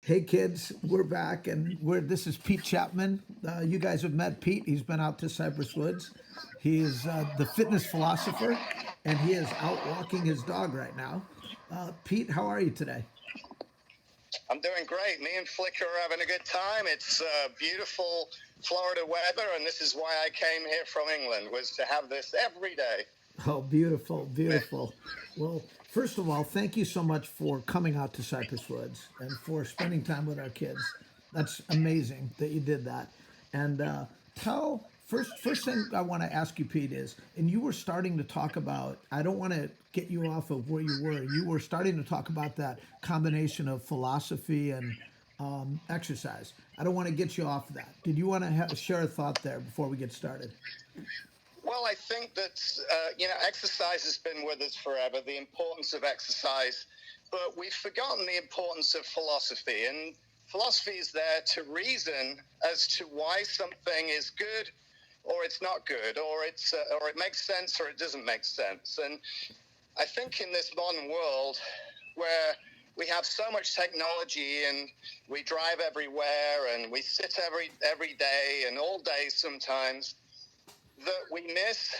Hey kids, we're back, and this is Pete Chapman. You guys have met Pete. He's been out to Cypress Woods. He is the fitness philosopher, and he is out walking his dog right now. Pete, how are you today? I'm doing great. Me and Flick are having a good time. It's beautiful Florida weather, and this is why I came here from England, was to have this every day. Oh, beautiful, beautiful. Well, first of all, thank you so much for coming out to Cypress Woods and for spending time with our kids. That's amazing that you did that. And first thing I want to ask you, Pete, is, and you were starting to talk about. I don't want to get you off of where you were. You were starting to talk about that combination of philosophy and exercise. I don't want to get you off that. Did you want to share a thought there before we get started? Well, I think that, exercise has been with us forever, the importance of exercise, but we've forgotten the importance of philosophy. And philosophy is there to reason as to why something is good or it's not good, or it makes sense or it doesn't make sense. And I think in this modern world where we have so much technology and we drive everywhere and we sit every day and all day sometimes, that we miss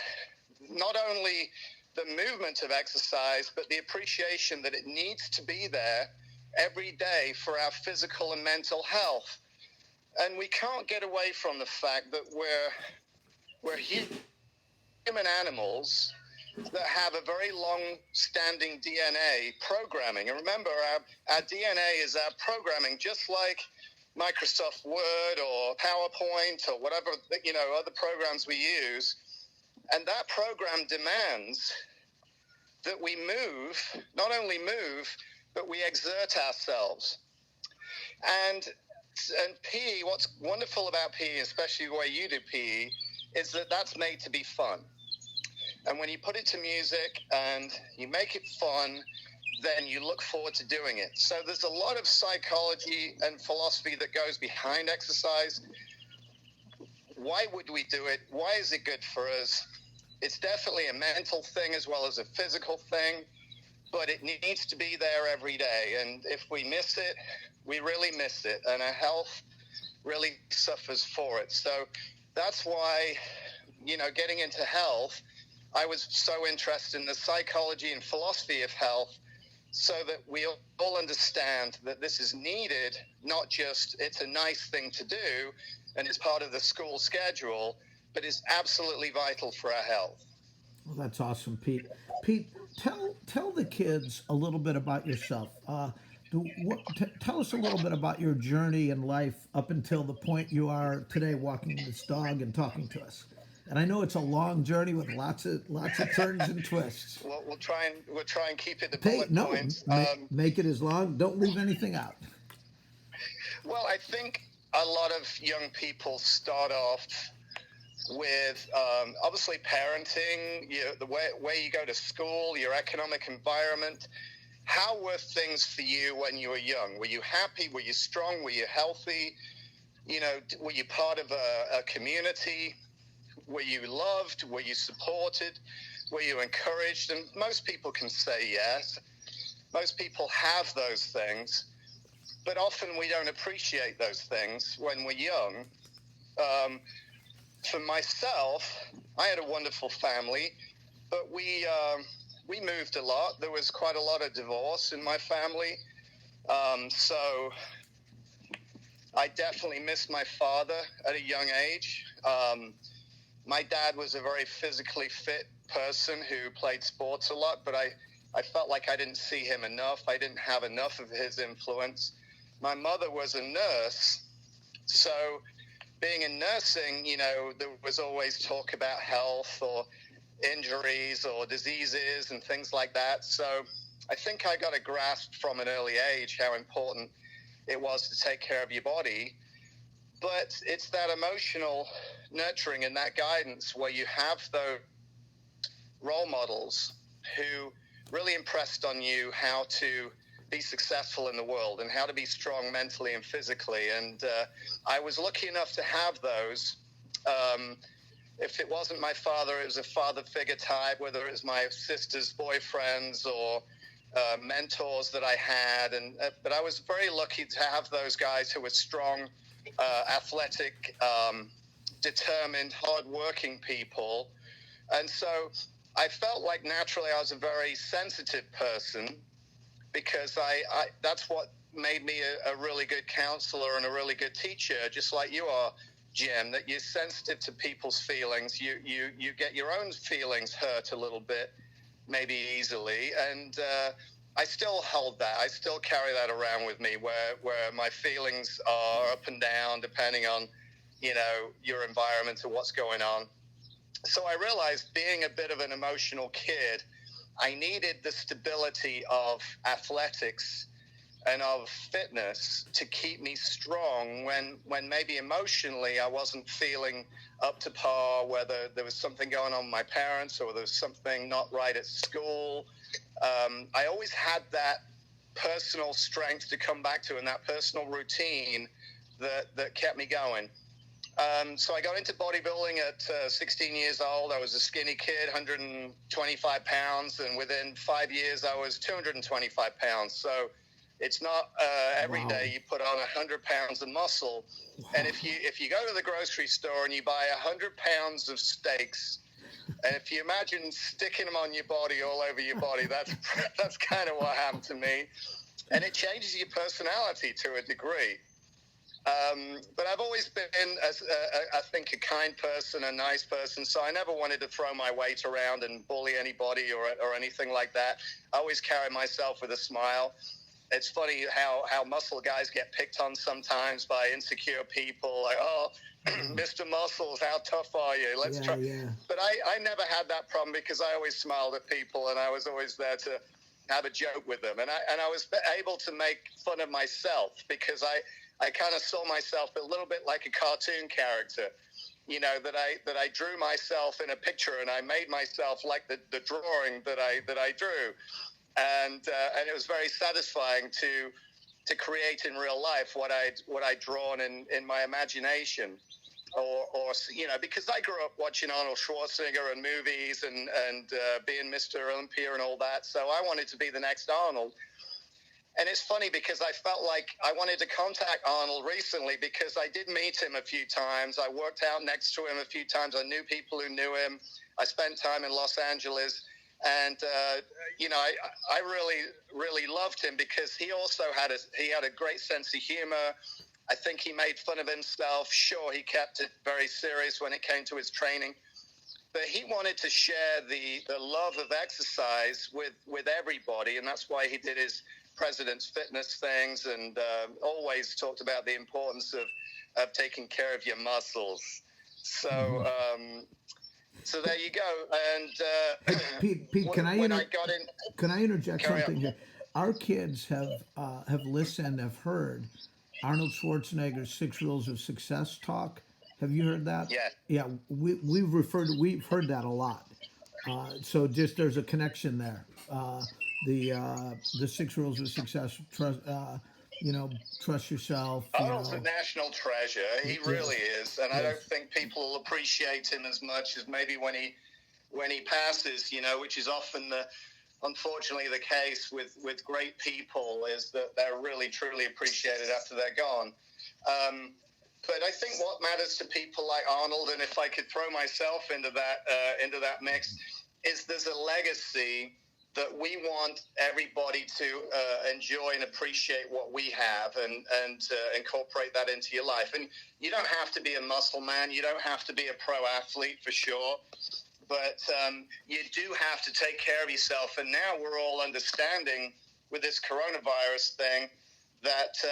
not only the movement of exercise, but the appreciation that it needs to be there every day for our physical and mental health. And we can't get away from the fact that we're human animals that have a very long-standing DNA programming. And remember, our DNA is our programming, just like Microsoft Word or PowerPoint or whatever, other programs we use. And that program demands that we move, not only move, but we exert ourselves. And PE, what's wonderful about PE, especially the way you do PE, is that that's made to be fun. And when you put it to music and you make it fun, then you look forward to doing it. So there's a lot of psychology and philosophy that goes behind exercise. Why would we do it? Why is it good for us? It's definitely a mental thing as well as a physical thing, but it needs to be there every day. And if we miss it, we really miss it, and our health really suffers for it. So that's why, getting into health, I was so interested in the psychology and philosophy of health, so that we all understand that this is needed, not just it's a nice thing to do and it's part of the school schedule, but it's absolutely vital for our health. Well, that's awesome, Pete. Pete, tell the kids a little bit about yourself. Tell us a little bit about your journey in life up until the point you are today, walking this dog and talking to us. And I know it's a long journey with lots of turns and twists. Well, we'll try and keep it to Hey, bullet no, points. make it as long. Don't leave anything out. Well, I think a lot of young people start off with obviously parenting, the way you go to school, your economic environment. How were things for you when you were young? Were you happy? Were you strong? Were you healthy? Were you part of a community? Were you loved? Were you supported? Were you encouraged? And most people can say yes. Most people have those things, but often we don't appreciate those things when we're young. For myself, I had a wonderful family, but we moved a lot. There was quite a lot of divorce in my family. So I definitely missed my father at a young age. My dad was a very physically fit person who played sports a lot, but I felt like I didn't see him enough. I didn't have enough of his influence. My mother was a nurse, so being in nursing, there was always talk about health or injuries or diseases and things like that. So I think I got a grasp from an early age how important it was to take care of your body. But it's that emotional nurturing and that guidance where you have those role models who really impressed on you how to be successful in the world and how to be strong mentally and physically. And I was lucky enough to have those. If it wasn't my father, it was a father figure type, whether it was my sister's boyfriends or mentors that I had, but I was very lucky to have those guys who were strong, athletic, determined, hardworking people. And so I felt like naturally I was a very sensitive person, because I that's what made me a really good counselor and a really good teacher, just like you are, Jim, that you're sensitive to people's feelings. You get your own feelings hurt a little bit, maybe easily. And I still hold that. I still carry that around with me, where my feelings are up and down depending on, your environment or what's going on. So I realized, being a bit of an emotional kid, I needed the stability of athletics and of fitness to keep me strong when maybe emotionally I wasn't feeling up to par, whether there was something going on with my parents or there was something not right at school. I always had that personal strength to come back to, and that personal routine that kept me going. So I got into bodybuilding at 16 years old. I was a skinny kid, 125 pounds, and within 5 years I was 225 pounds. So it's not every day you put on 100 pounds of muscle. Wow. And if you go to the grocery store and you buy 100 pounds of steaks, and if you imagine sticking them on your body, all over your body, that's kind of what happened to me. And it changes your personality to a degree. But I've always been, I think, a kind person, a nice person, so I never wanted to throw my weight around and bully anybody or anything like that. I always carry myself with a smile. It's funny how muscle guys get picked on sometimes by insecure people, like, oh, Mr. Muscles, how tough are you? Let's try. Yeah. But I never had that problem, because I always smiled at people, and I was always there to have a joke with them. And I was able to make fun of myself, because I kind of saw myself a little bit like a cartoon character, that I drew myself in a picture, and I made myself like the drawing that I drew. And it was very satisfying to create in real life what I'd drawn in my imagination. Or because I grew up watching Arnold Schwarzenegger and movies and being Mr. Olympia and all that. So I wanted to be the next Arnold. And it's funny, because I felt like I wanted to contact Arnold recently, because I did meet him a few times. I worked out next to him a few times. I knew people who knew him. I spent time in Los Angeles. And, I really, really loved him, because he also had a great sense of humor. I think he made fun of himself. Sure, he kept it very serious when it came to his training. But he wanted to share the love of exercise with everybody, and that's why he did his President's Fitness things, and always talked about the importance of taking care of your muscles. So so there you go. And Pete, can I interject something here? Our kids have listened, have heard Arnold Schwarzenegger's 6 Rules of Success talk. Have you heard that? Yeah. Yeah, we've heard that a lot. So just there's a connection there. The 6 Rules of Success. Trust yourself. Arnold's a national treasure. He really is, and I don't think people will appreciate him as much as maybe when he passes. Which is often unfortunately the case with great people, is that they're really truly appreciated after they're gone. But I think what matters to people like Arnold, and if I could throw myself into that mix, is there's a legacy that we want everybody to enjoy and appreciate what we have, and incorporate that into your life. And you don't have to be a muscle man. You don't have to be a pro athlete, for sure. But you do have to take care of yourself. And now we're all understanding with this coronavirus thing that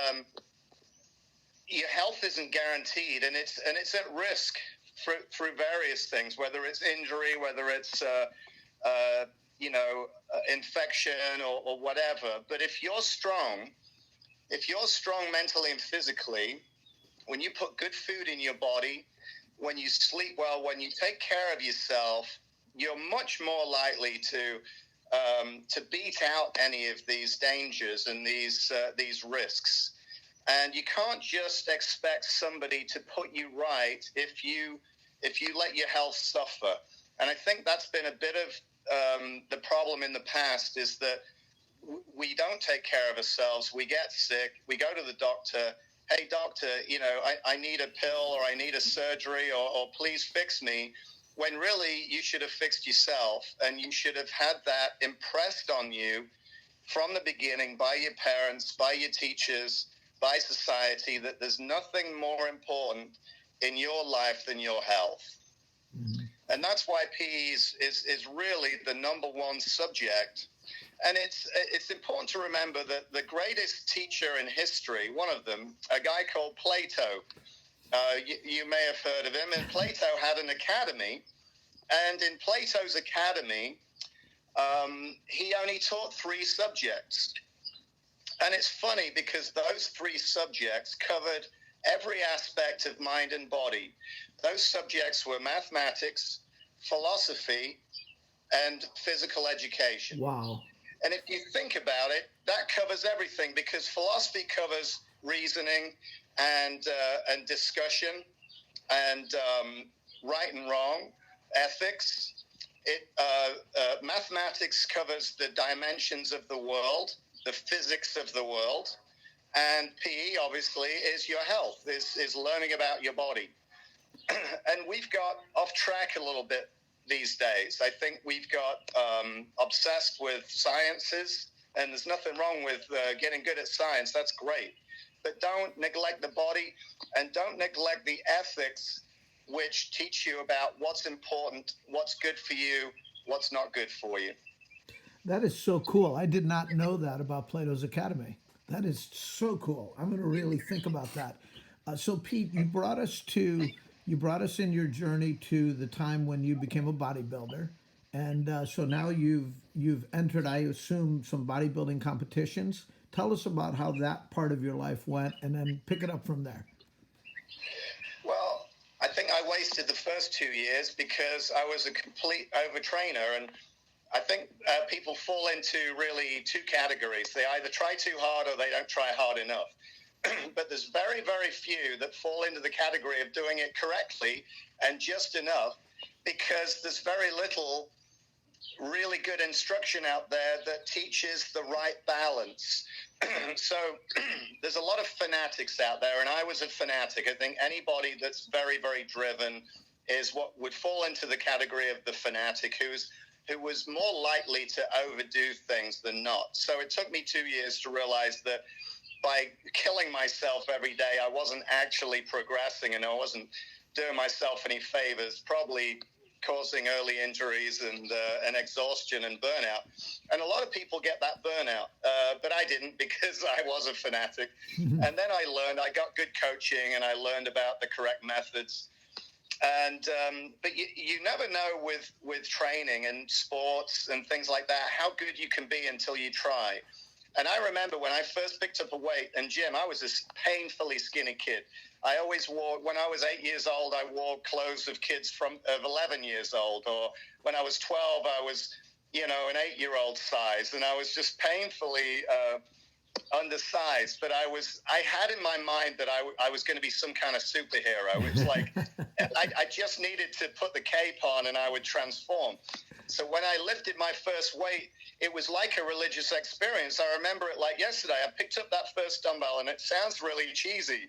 your health isn't guaranteed, and it's at risk through various things, whether it's injury, whether it's infection or whatever. But if you're strong mentally and physically, when you put good food in your body, when you sleep well, when you take care of yourself, you're much more likely to beat out any of these dangers and these risks. And you can't just expect somebody to put you right if you let your health suffer. And I think that's been a bit of the problem in the past, is that we don't take care of ourselves. We get sick. We go to the doctor. Hey, doctor, I need a pill, or I need a surgery, or please fix me. When really you should have fixed yourself, and you should have had that impressed on you from the beginning by your parents, by your teachers, by society, that there's nothing more important in your life than your health. Mm-hmm. And that's why PE is really the number one subject. And it's important to remember that the greatest teacher in history, one of them, a guy called Plato, you may have heard of him, and Plato had an academy. And in Plato's academy, he only taught 3 subjects. And it's funny because those 3 subjects covered every aspect of mind and body. Those subjects were mathematics, philosophy, and physical education. Wow. And if you think about it, that covers everything, because philosophy covers reasoning and discussion and right and wrong, ethics. Mathematics covers the dimensions of the world, the physics of the world, and PE obviously is your health, is learning about your body. And we've got off track a little bit these days. I think we've got obsessed with sciences, and there's nothing wrong with getting good at science. That's great. But don't neglect the body, and don't neglect the ethics, which teach you about what's important, what's good for you, what's not good for you. That is so cool. I did not know that about Plato's Academy. That is so cool. I'm going to really think about that. So, Pete, you brought us in your journey to the time when you became a bodybuilder, and so now you've entered, I assume, some bodybuilding competitions. Tell us about how that part of your life went, and then pick it up from there. Well, I think I wasted the first 2 years because I was a complete overtrainer, and I think people fall into really 2 categories. They either try too hard or they don't try hard enough. But there's very, very few that fall into the category of doing it correctly and just enough, because there's very little really good instruction out there that teaches the right balance. So there's a lot of fanatics out there, and I was a fanatic. I think anybody that's very, very driven is what would fall into the category of the fanatic, who was more likely to overdo things than not. So it took me 2 years to realize that by killing myself every day, I wasn't actually progressing, and I wasn't doing myself any favors, probably causing early injuries and exhaustion and burnout. And a lot of people get that burnout, but I didn't, because I was a fanatic. And then I got good coaching, and I learned about the correct methods. And but you never know with training and sports and things like that how good you can be until you try. And I remember when I first picked up a weight, and Jim, I was this painfully skinny kid. I always wore, when I was 8 years old, I wore clothes of kids of 11 years old. Or when I was 12, I was, an 8-year-old size. And I was just painfully undersized. But I had in my mind that I was going to be some kind of superhero. It's like I just needed to put the cape on and I would transform. So when I lifted my first weight, it was like a religious experience. I remember it like yesterday. I picked up that first dumbbell, and it sounds really cheesy,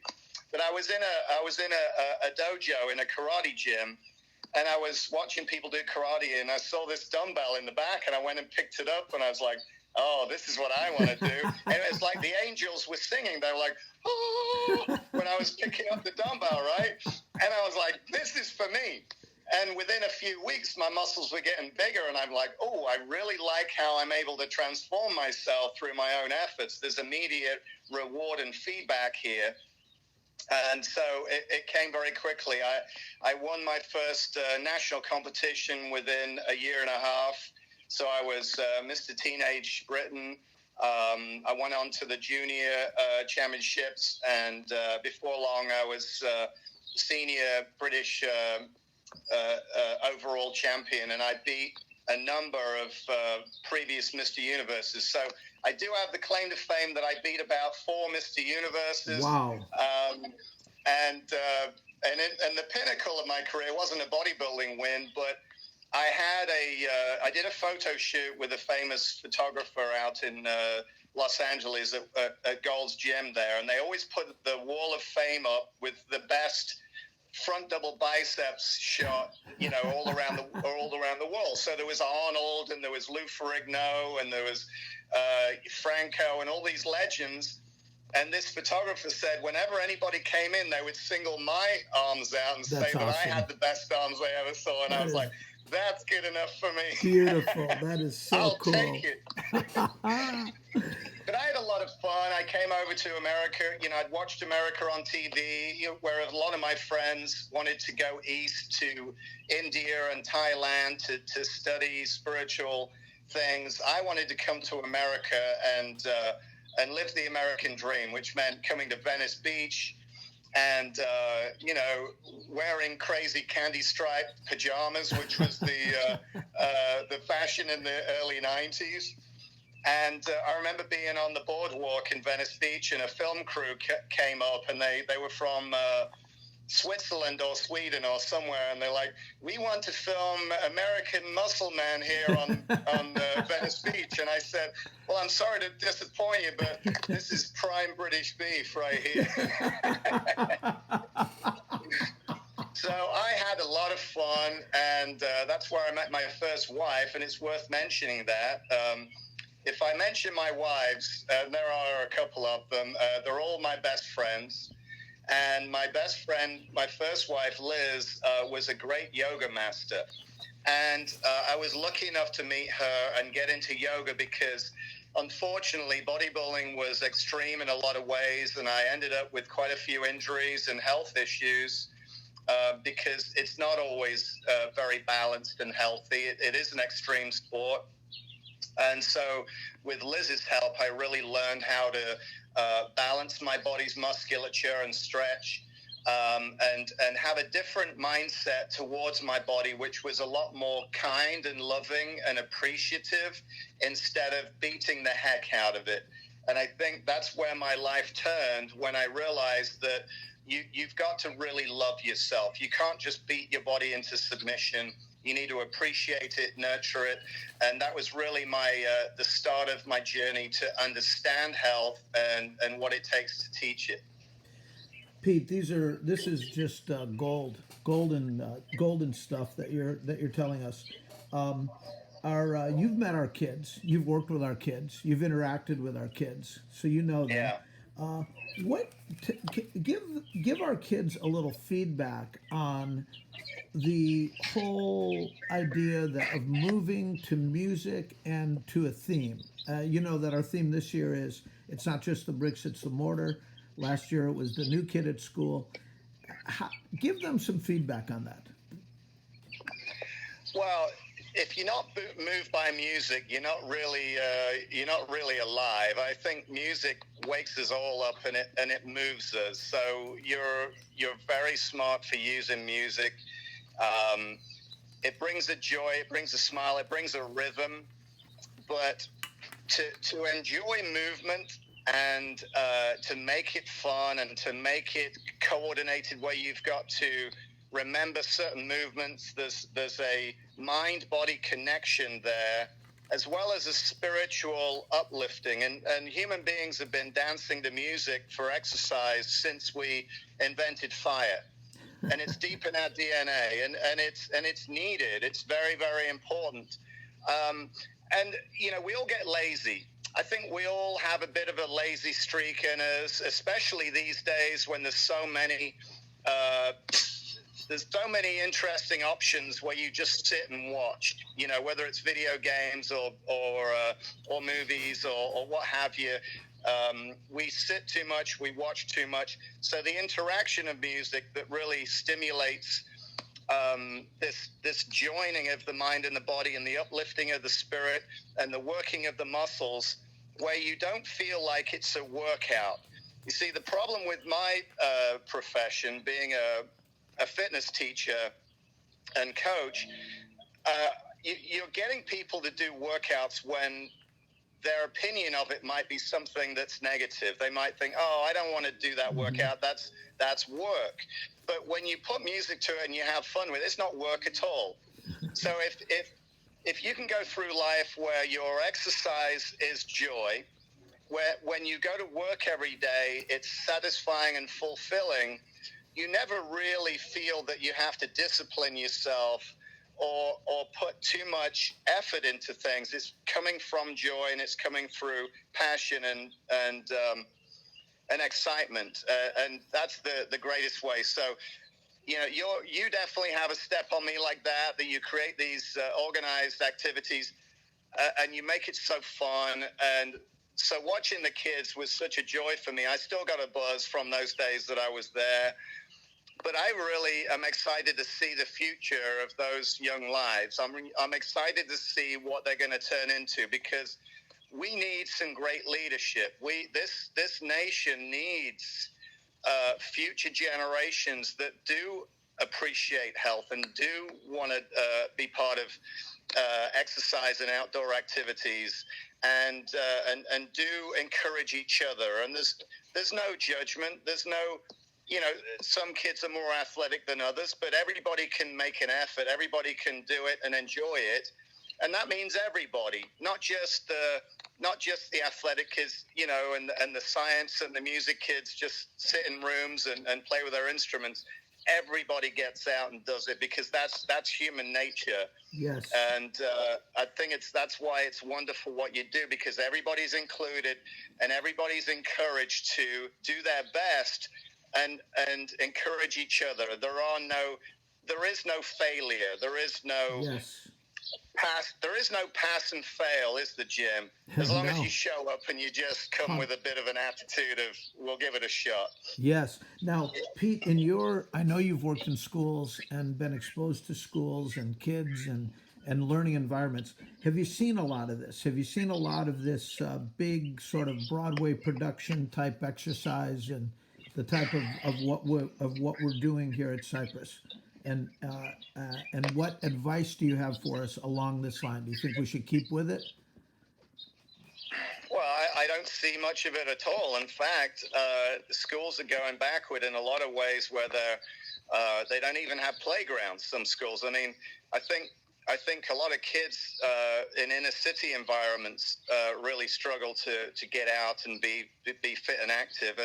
but I was in a dojo in a karate gym, and I was watching people do karate, and I saw this dumbbell in the back, and I went and picked it up, and I was like, oh, this is what I want to do. And it was like the angels were singing. They were like, oh, when I was picking up the dumbbell, right? And I was like, this is for me. And within a few weeks, my muscles were getting bigger, and I'm like, oh, I really like how I'm able to transform myself through my own efforts. There's immediate reward and feedback here. And so it came very quickly. I won my first national competition within a year and a half. So I was Mr. Teenage Britain. I went on to the junior championships, and before long I was senior British overall champion, and I beat a number of previous Mr. Universes. So I do have the claim to fame that I beat about 4 Mr. Universes. Wow. And the pinnacle of my career wasn't a bodybuilding win, but I did a photo shoot with a famous photographer out in Los Angeles at Gold's Gym there, and they always put the Wall of Fame up with the best front double biceps shot, all around the wall. So there was Arnold, and there was Lou Ferrigno, and there was Franco, and all these legends. And this photographer said whenever anybody came in, they would single my arms out and say that I had the best arms they ever saw. And I was like, that's good enough for me. Beautiful. That is so cool. I'll take it. But I had a lot of fun. I came over to America. I'd watched America on TV, where a lot of my friends wanted to go east to India and Thailand to study spiritual things. I wanted to come to America and live the American dream, which meant coming to Venice Beach and, wearing crazy candy striped pajamas, which was the fashion in the early 90s. And I remember being on the boardwalk in Venice Beach, and a film crew came up, and they were from Switzerland or Sweden or somewhere, and they're like, we want to film American Muscle Man here on Venice Beach. And I said, well, I'm sorry to disappoint you, but this is prime British beef right here. So I had a lot of fun, and that's where I met my first wife, and it's worth mentioning that. If I mention my wives, there are a couple of them, they're all my best friends. And my best friend, my first wife, Liz, was a great yoga master. And I was lucky enough to meet her and get into yoga because, unfortunately, bodybuilding was extreme in a lot of ways. And I ended up with quite a few injuries and health issues because it's not always very balanced and healthy. It is an extreme sport. And so with Liz's help, I really learned how to balance my body's musculature and stretch and have a different mindset towards my body, which was a lot more kind and loving and appreciative instead of beating the heck out of it. And I think that's where my life turned when I realized that you've got to really love yourself. You can't just beat your body into submission. You need to appreciate it, nurture it. And that was really the start of my journey to understand health and what it takes to teach it. Pete, this is just golden stuff that you're telling us. You've met our kids, you've worked with our kids, you've interacted with our kids, so you know them. Yeah. Give our kids a little feedback on the whole idea of moving to music and to a theme. That our theme this year is it's not just the bricks, it's the mortar. Last year it was the new kid at school. Give them some feedback on that. Well, if you're not moved by music, you're not really alive. I think music wakes us all up and it moves us. So you're very smart for using music. It brings a joy, it brings a smile, it brings a rhythm. But to enjoy movement and to make it fun and to make it coordinated, where you've got to remember certain movements, there's a mind-body connection there, as well as a spiritual uplifting. And human beings have been dancing to music for exercise since we invented fire. And it's deep in our DNA, and it's needed. It's very, very important. And we all get lazy. I think we all have a bit of a lazy streak in us, especially these days when there's so many interesting options where you just sit and watch. Whether it's video games or movies or what have you. We sit too much, we watch too much. So the interaction of music that really stimulates this joining of the mind and the body and the uplifting of the spirit and the working of the muscles, where you don't feel like it's a workout. You see, the problem with my profession, being a fitness teacher and coach, you're getting people to do workouts when their opinion of it might be something that's negative. They might think, oh, I don't want to do that workout. That's work. But when you put music to it and you have fun with it, it's not work at all. So if you can go through life where your exercise is joy, where when you go to work every day, it's satisfying and fulfilling, you never really feel that you have to discipline yourself or put too much effort into things. It's coming from joy and it's coming through passion and excitement, and that's the greatest way. So you definitely have a step on me like that. That you create these organized activities, and you make it so fun. And so watching the kids was such a joy for me. I still got a buzz from those days that I was there. But I really am excited to see the future of those young lives. I'm excited to see what they're going to turn into, because we need some great leadership. This nation needs future generations that do appreciate health and do want to be part of exercise and outdoor activities, and do encourage each other. And there's no judgment. There's no, some kids are more athletic than others, but everybody can make an effort. Everybody can do it and enjoy it. And that means everybody, not just the athletic kids, and the science and the music kids just sit in rooms and play with their instruments. Everybody gets out and does it, because that's human nature. Yes. And I think that's why it's wonderful what you do, because everybody's included and everybody's encouraged to do their best and encourage each other. There is no failure. There is no Yes. There is no pass and fail, is the Jim? As long No. as you show up and you just come with a bit of an attitude of, we'll give it a shot. Yes. Now, Pete, I know you've worked in schools and been exposed to schools and kids and learning environments. Have you seen a lot of this? Have you seen a lot of this big sort of Broadway production type exercise and the type of what we're doing here at Cypress? And what advice do you have for us along this line? Do you think we should keep with it? Well, I don't see much of it at all. In fact, schools are going backward in a lot of ways, where they don't even have playgrounds. Some schools. I mean, I think a lot of kids in inner city environments really struggle to get out and be fit and active,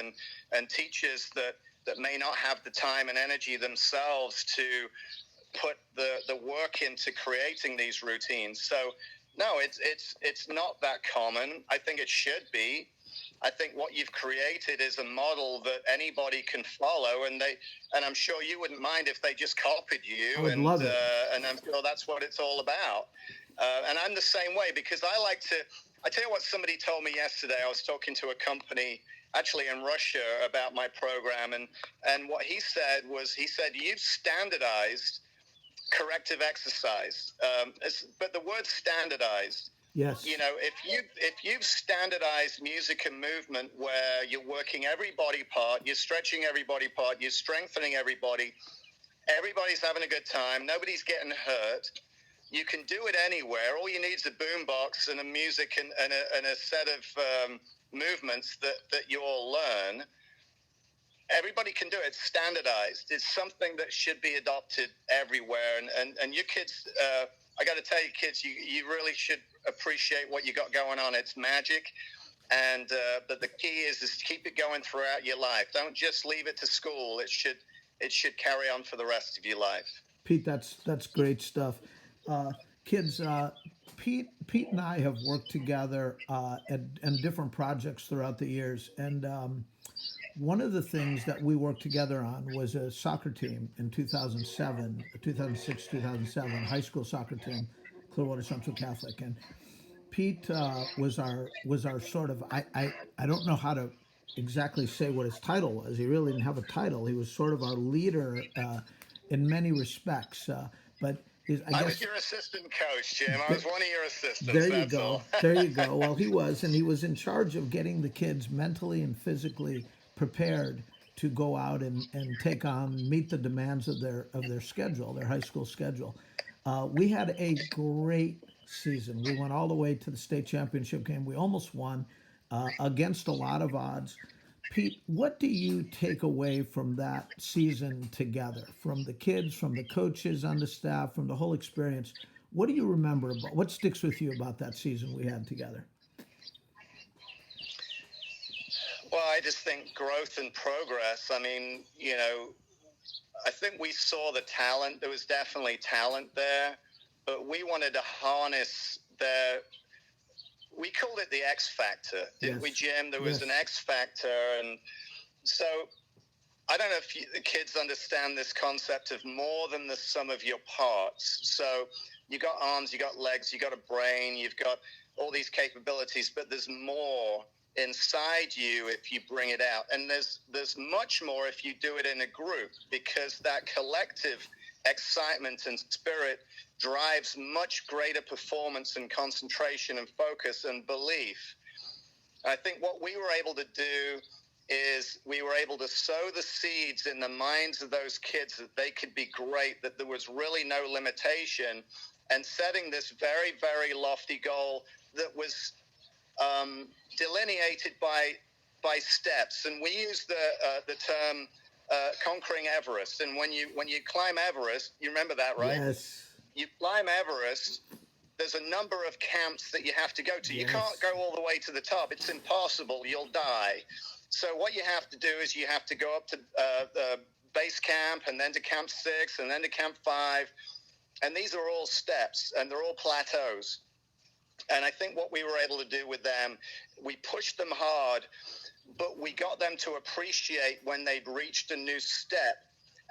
and teachers that may not have the time and energy themselves to put the work into creating these routines. So no, it's not that common. I think it should be. I think what you've created is a model that anybody can follow, and I'm sure you wouldn't mind if they just copied you. I would love it. And I'm sure that's what it's all about. And I'm the same way, because I tell you what, somebody told me yesterday. I was talking to a company actually in Russia about my program, and what he said was, you've standardized corrective exercise, but the word standardized. Yes. If you've standardized music and movement, where you're working every body part, you're stretching every body part, you're strengthening everybody's having a good time, nobody's getting hurt. You can do it anywhere. All you need is a boombox and a music and a set of movements that you all learn. Everybody can do it. It's standardized. It's something that should be adopted everywhere. And your kids, I got to tell you, kids, you really should appreciate what you got going on. It's magic. And but the key is to keep it going throughout your life. Don't just leave it to school. It should carry on for the rest of your life. Pete, that's great stuff. Kids, Pete and I have worked together in different projects throughout the years, and one of the things that we worked together on was a soccer team in 2007, 2006, 2007, high school soccer team, Clearwater Central Catholic, and Pete was our sort of I don't know how to exactly say what his title was. He really didn't have a title. He was sort of our leader in many respects, but. I was your assistant coach, Jim. I was one of your assistants. There you go. There you go. Well, he was in charge of getting the kids mentally and physically prepared to go out and meet the demands of their schedule, their high school schedule. We had a great season. We went all the way to the state championship game. We almost won against a lot of odds. Pete, what do you take away from that season together, from the kids, from the coaches on the staff, from the whole experience? What do you remember about what sticks with you about that season we had together? Well, I just think growth and progress. I mean, I think we saw the talent. There was definitely talent there, but we wanted to harness we called it the X factor, didn't we, Yes. Jim? There was an Yes. X factor. And so I don't know if the kids understand this concept of more than the sum of your parts. So you got arms, you got legs, you got a brain, you've got all these capabilities, but there's more inside you if you bring it out. And there's much more if you do it in a group, because that collective excitement and spirit drives much greater performance and concentration and focus and belief. I think what we were able to do is we were able to sow the seeds in the minds of those kids that they could be great, that there was really no limitation, and setting this very, very lofty goal that was delineated by steps. And we use the term conquering Everest. And when you climb Everest, you remember that, right? Yes. You climb Everest, there's a number of camps that you have to go to. You Yes. can't go all the way to the top. It's impossible. You'll die. So what you have to do is you have to go up to base camp, and then to camp 6, and then to camp 5. And these are all steps, and they're all plateaus. And I think what we were able to do with them, we pushed them hard, but we got them to appreciate when they'd reached a new step,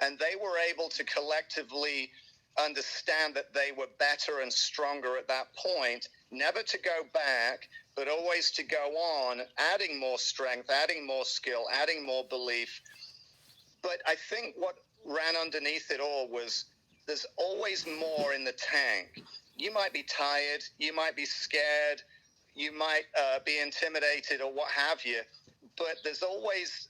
and they were able to collectively understand that they were better and stronger at that point, never to go back, but always to go on, adding more strength, adding more skill, adding more belief. But I think what ran underneath it all was there's always more in the tank. You might be tired, you might be scared, you might be intimidated or what have you, but there's always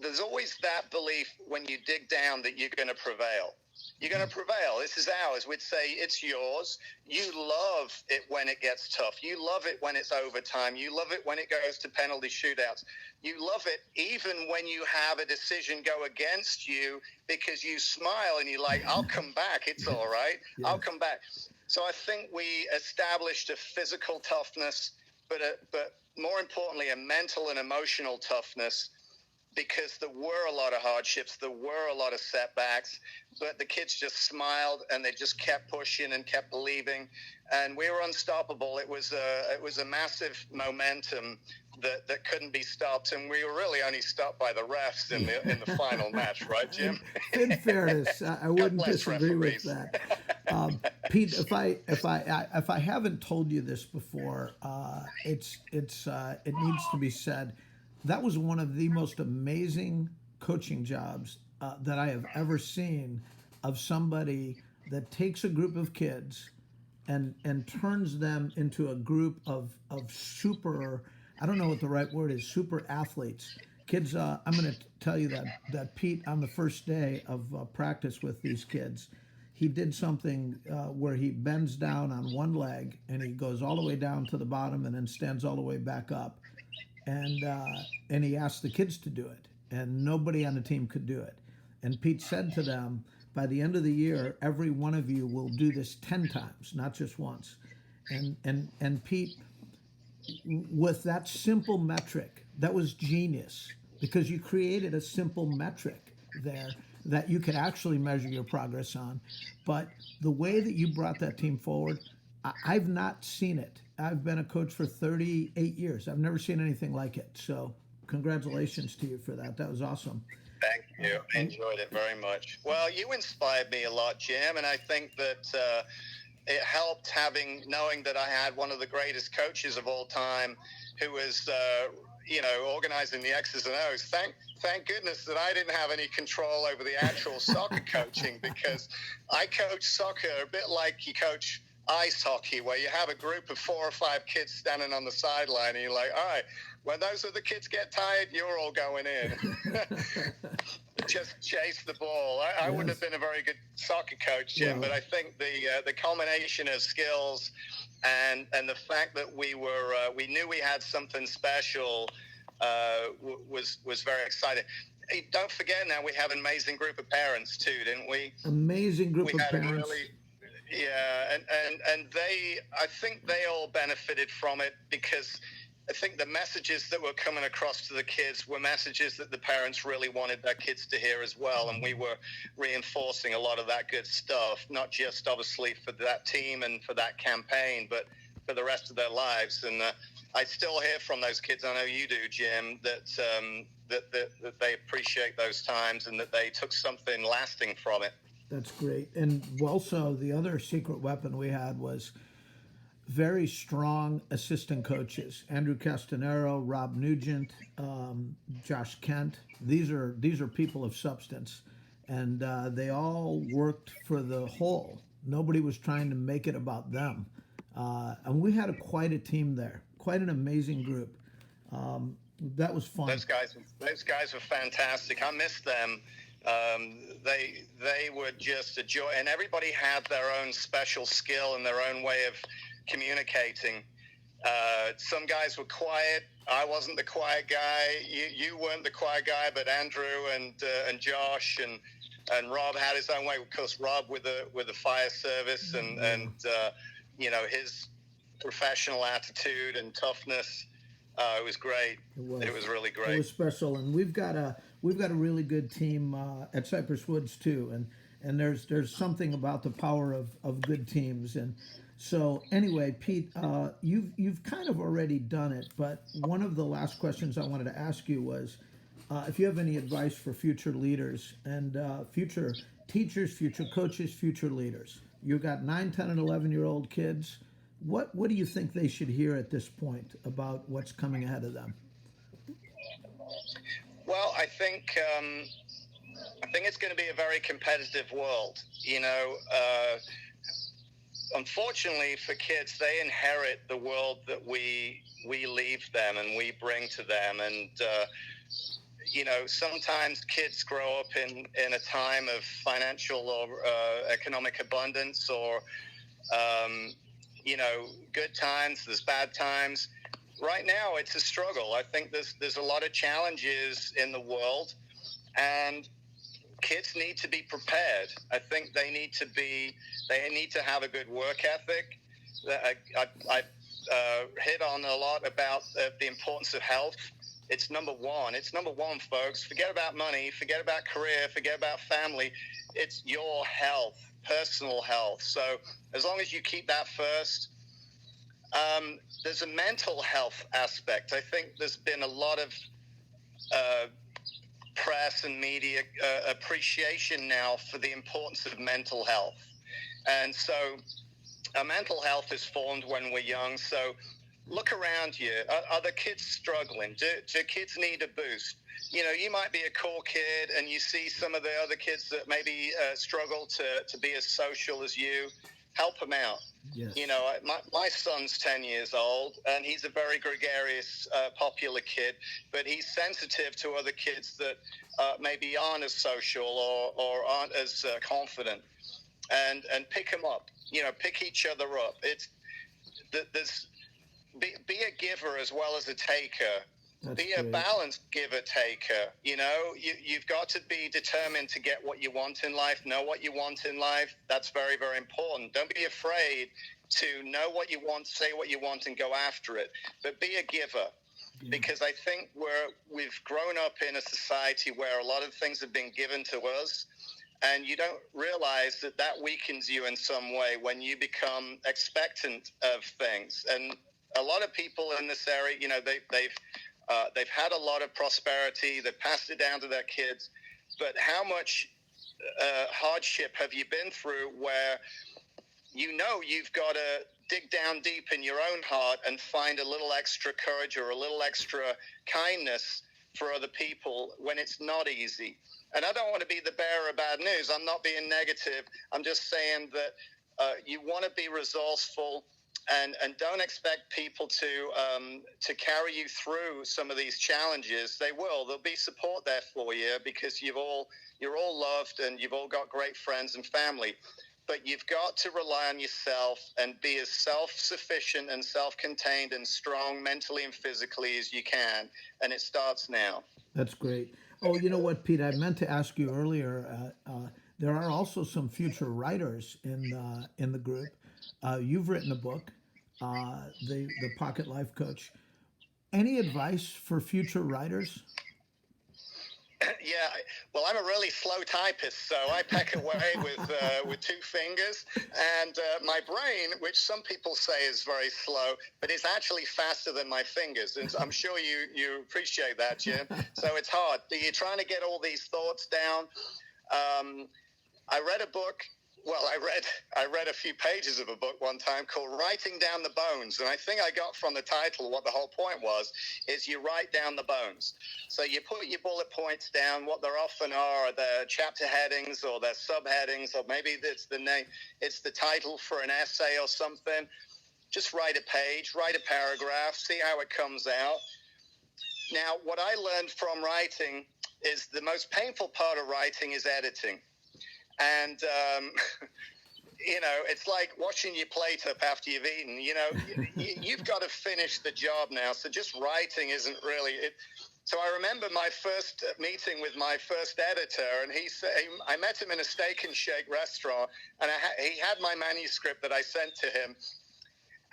that belief when you dig down that you're going to prevail. You're going to prevail. This is ours. We'd say it's yours. You love it when it gets tough. You love it when it's overtime. You love it when it goes to penalty shootouts. You love it even when you have a decision go against you, because you smile and you're like, I'll come back. It's all right. Yeah. I'll come back. So I think we established a physical toughness, but more importantly, a mental and emotional toughness, because there were a lot of hardships, there were a lot of setbacks, but the kids just smiled and they just kept pushing and kept believing, and we were unstoppable. It was a massive momentum that couldn't be stopped, and we were really only stopped by the refs in the final match, right, Jim? In fairness, I wouldn't disagree with that. Pete, if I haven't told you this before, it needs to be said. That was one of the most amazing coaching jobs that I have ever seen, of somebody that takes a group of kids and turns them into a group of super, I don't know what the right word is, super athletes. Kids, I'm going to tell you that Pete, on the first day of practice with these kids, he did something where he bends down on one leg and he goes all the way down to the bottom and then stands all the way back up. And he asked the kids to do it, and nobody on the team could do it. And Pete said to them, by the end of the year, every one of you will do this 10 times, not just once. And Pete, with that simple metric, that was genius, because you created a simple metric there that you could actually measure your progress on. But the way that you brought that team forward, I've not seen it. I've been a coach for 38 years. I've never seen anything like it. So congratulations to you for that. That was awesome. Thank you. I enjoyed it very much. Well, you inspired me a lot, Jim, and I think that it helped knowing that I had one of the greatest coaches of all time who was, organizing the X's and O's. Thank goodness that I didn't have any control over the actual soccer coaching, because I coach soccer a bit like you coach ice hockey, where you have a group of 4 or 5 kids standing on the sideline and you're like, all right, when those other kids get tired, you're all going in. Just chase the ball. I wouldn't have been a very good soccer coach, Jim, but I think the culmination of skills and the fact that we knew we had something special was very exciting. Hey, don't forget now we have an amazing group of parents too, didn't we? Amazing group We of had a parents. really, yeah, and I think they all benefited from it because I think the messages that were coming across to the kids were messages that the parents really wanted their kids to hear as well, and we were reinforcing a lot of that good stuff, not just obviously for that team and for that campaign, but for the rest of their lives. And I still hear from those kids, I know you do, Jim, that they appreciate those times and that they took something lasting from it. That's great. And also, the other secret weapon we had was very strong assistant coaches: Andrew Castanero, Rob Nugent, Josh Kent. These are people of substance, and they all worked for the whole. Nobody was trying to make it about them, and we had quite a team there, quite an amazing group. That was fun. Those guys were fantastic. I miss them. They were just a joy, and everybody had their own special skill and their own way of communicating. Some guys were quiet. I wasn't the quiet guy. You weren't the quiet guy, but Andrew and Josh and Rob had his own way. Of course, Rob with the fire service and his professional attitude and toughness. It was great. It was really great. It was special, and we've got a really good team at Cypress Woods too, and there's something about the power of good teams. And so anyway, Pete, you've kind of already done it, but one of the last questions I wanted to ask you was if you have any advice for future leaders and future teachers, future coaches, future leaders. You've got 9, 10, and 11-year-old kids. What do you think they should hear at this point about what's coming ahead of them? Well, I think it's going to be a very competitive world. Unfortunately for kids, they inherit the world that we leave them and we bring to them. And sometimes kids grow up in a time of financial or economic abundance, or good times, there's bad times. Right now, it's a struggle. I think there's a lot of challenges in the world, and kids need to be prepared. I think they need to have a good work ethic. I hit on a lot about the importance of health. It's number one. It's number one, folks. Forget about money. Forget about career. Forget about family. It's your health, personal health. So as long as you keep that first. There's a mental health aspect. I think there's been a lot of press and media appreciation now for the importance of mental health. And so mental health is formed when we're young. So look around you. Are the kids struggling? Do kids need a boost? You might be a cool kid and you see some of the other kids that maybe struggle to be as social as you. Help them out. Yes. My son's 10 years old, and he's a very gregarious, popular kid, but he's sensitive to other kids that maybe aren't as social or aren't as confident, and pick them up. Pick each other up. Be a giver as well as a taker. That's be a great. balanced giver-taker. You've got to be determined to get what you want in life, know what you want in life. That's very, very important. Don't be afraid to know what you want, say what you want, and go after it. But be a giver, because I think we've grown up in a society where a lot of things have been given to us, and you don't realize that weakens you in some way when you become expectant of things. And a lot of people in this area, they've had a lot of prosperity. They've passed it down to their kids. But how much hardship have you been through where you've got to dig down deep in your own heart and find a little extra courage or a little extra kindness for other people when it's not easy? And I don't want to be the bearer of bad news. I'm not being negative. I'm just saying that you want to be resourceful. And don't expect people to carry you through some of these challenges. They will. There'll be support there for you because you're all loved and you've all got great friends and family. but you've got to rely on yourself and be as self-sufficient and self-contained and strong mentally and physically as you can. And it starts now. That's great. Oh, you know what, Pete? I meant to ask you earlier. There are also some future writers in the group. You've written a book, the Pocket Life Coach. Any advice for future writers? Yeah, well, I'm a really slow typist, so I peck away with two fingers, and my brain, which some people say is very slow, but is actually faster than my fingers, and I'm sure you appreciate that, Jim. So it's hard. You're trying to get all these thoughts down. I read a book. Well, I read a few pages of a book one time called Writing Down the Bones. And I think I got from the title what the whole point was, is you write down the bones. So you put your bullet points down. What there often are the chapter headings or their subheadings, or maybe it's the name, it's the title for an essay or something. Just write a page, write a paragraph, see how it comes out. Now, what I learned from writing is the most painful part of writing is editing. And, it's like washing your plate up after you've eaten. You've got to finish the job now. So just writing isn't really it. So I remember my first meeting with my first editor, and he said, I met him in a Steak and Shake restaurant, and he had my manuscript that I sent to him.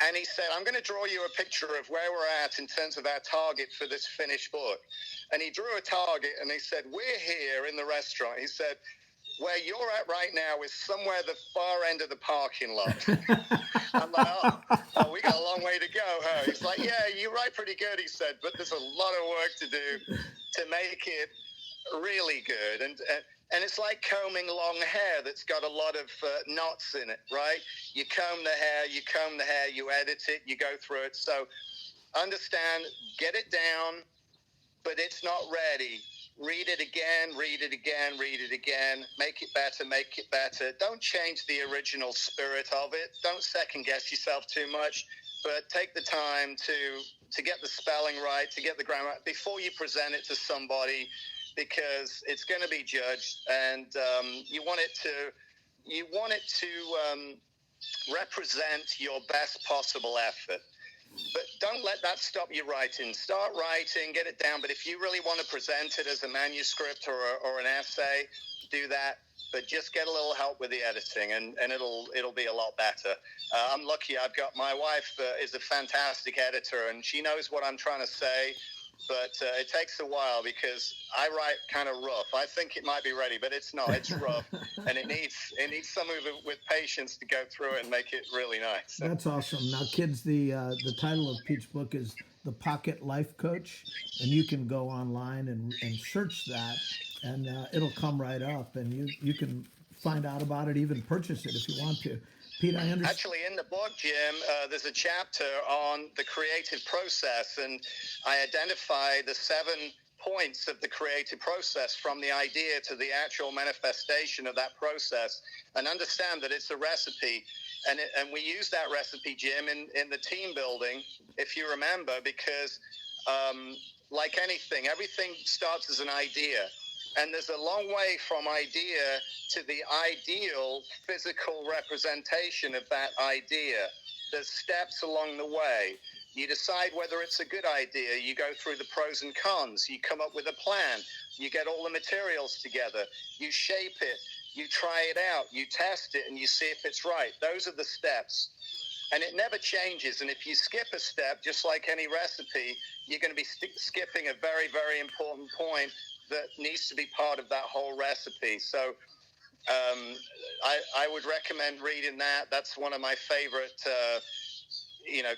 And he said, I'm going to draw you a picture of where we're at in terms of our target for this finished book. And he drew a target, and he said, we're here in the restaurant. He said, where you're at right now is somewhere the far end of the parking lot. I'm like, oh, we got a long way to go, huh? He's like, yeah, you write pretty good, he said, but there's a lot of work to do to make it really good. And it's like combing long hair that's got a lot of knots in it, right? You comb the hair, you edit it, you go through it. So understand, get it down, but it's not ready. Read it again, read it again, read it again. Make it better, make it better. Don't change the original spirit of it. Don't second guess yourself too much, but take the time to get the spelling right, to get the grammar right before you present it to somebody, because it's going to be judged, and you want it to represent your best possible effort. But don't let that stop you writing. Start writing, get it down. But if you really want to present it as a manuscript or an essay, do that. But just get a little help with the editing, and it'll be a lot better. I'm lucky. I've got my wife is a fantastic editor, and she knows what I'm trying to say. But it takes a while because I write kind of rough. I think it might be ready, but it's not. It's rough, and it needs someone with patience to go through it and make it really nice. That's awesome. Now, kids, the title of Pete's book is The Pocket Life Coach, and you can go online and search that, and it'll come right up, and you can find out about it, even purchase it if you want to. Pete, I understand. Actually, in the book, Jim, there's a chapter on the creative process, and I identify the 7 points of the creative process from the idea to the actual manifestation of that process, and understand that it's a recipe. And we use that recipe, Jim, in the team building, if you remember, because like anything, everything starts as an idea. And there's a long way from idea to the ideal physical representation of that idea. There's steps along the way. You decide whether it's a good idea. You go through the pros and cons. You come up with a plan. You get all the materials together. You shape it. You try it out. You test it, and you see if it's right. Those are the steps. And it never changes. And if you skip a step, just like any recipe, you're going to be skipping a very, very important point that needs to be part of that whole recipe. So I would recommend reading that. That's one of my favorite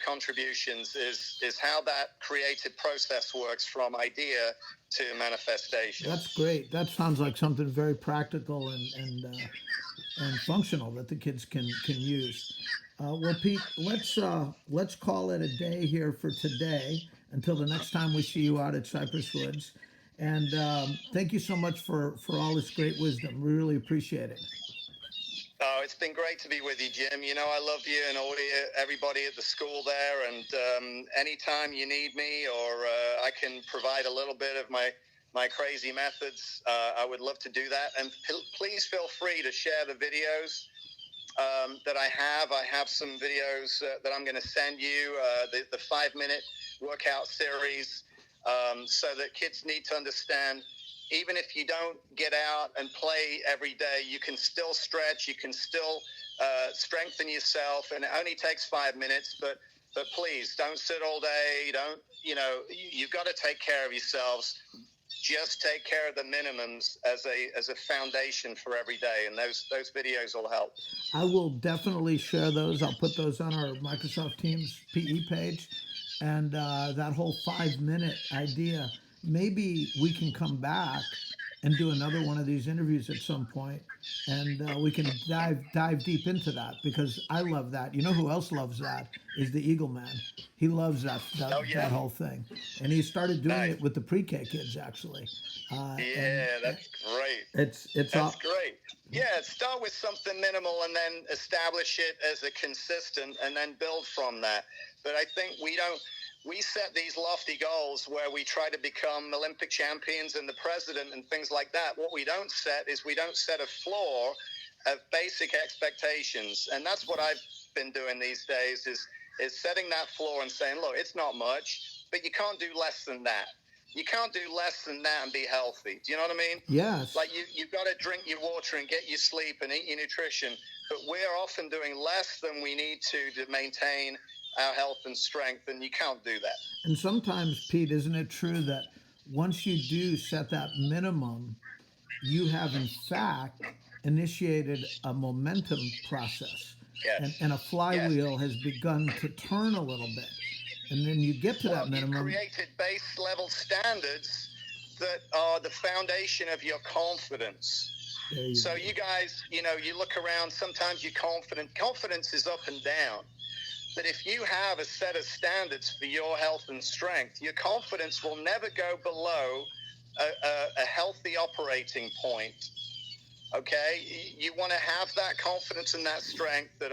contributions is how that creative process works from idea to manifestation. That's great. That sounds like something very practical and functional that the kids can use. Well, Pete, let's call it a day here for today until the next time we see you out at Cypress Woods. And thank you so much for all this great wisdom. We really appreciate it. Oh, it's been great to be with you, Jim. I love you and everybody at the school there. And anytime you need me or I can provide a little bit of my crazy methods, I would love to do that. And please feel free to share the videos. that I have some videos that I'm going to send you, the 5-minute workout series, so that kids need to understand, even if you don't get out and play every day, you can still stretch, you can still strengthen yourself, and it only takes 5 minutes, but please don't sit all day. Don't, you've got to take care of yourselves. Just take care of the minimums as a foundation for every day, and those videos will help. I will definitely share those. I'll put those on our Microsoft Teams PE page. And that whole 5 minute idea, maybe we can come back and do another one of these interviews at some point, and we can dive deep into that, because I love that. You know who else loves that is the Eagle Man. He loves Oh yeah, that whole thing, and he started doing nice. it with the pre-K kids actually. And Yeah, that's great. it's That's all. great. Yeah, start with something minimal and then establish it as a consistent, and then build from that. But I think we set these lofty goals where we try to become Olympic champions and the president and things like that. What we don't set is, we don't set a floor of basic expectations. And that's what I've been doing these days, is setting that floor and saying, look, it's not much, but you can't do less than that. You can't do less than that and be healthy. Do you know what I mean? Yes. Like you've got to drink your water and get your sleep and eat your nutrition, but we're often doing less than we need to maintain our health and strength, and you can't do that. And sometimes, Pete, isn't it true that once you do set that minimum, you have in fact initiated a momentum process, Yes. and a Yes. flywheel has begun to turn a little bit. And then you get to Well, that you've minimum. created base level standards that are the foundation of your confidence. There you So go. you guys, you look around, sometimes you're confident. Confidence is up and down. But if you have a set of standards for your health and strength, your confidence will never go below a healthy operating point. Okay? You want to have that confidence and that strength that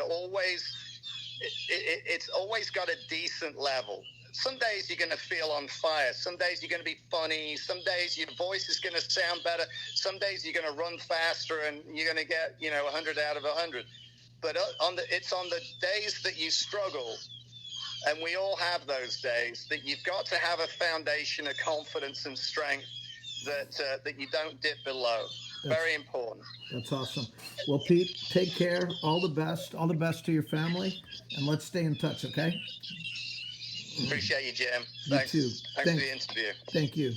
it's always got a decent level. Some days you're going to feel on fire. Some days you're going to be funny. Some days your voice is going to sound better. Some days you're going to run faster and you're going to get 100 out of 100. But it's on the days that you struggle, and we all have those days, that you've got to have a foundation of confidence and strength that you don't dip below. That's, Very important. that's awesome. Well, Pete, take care. All the best. All the best to your family, and let's stay in touch. Okay. Appreciate you, Jim. You too. Thanks for the interview. Thank you.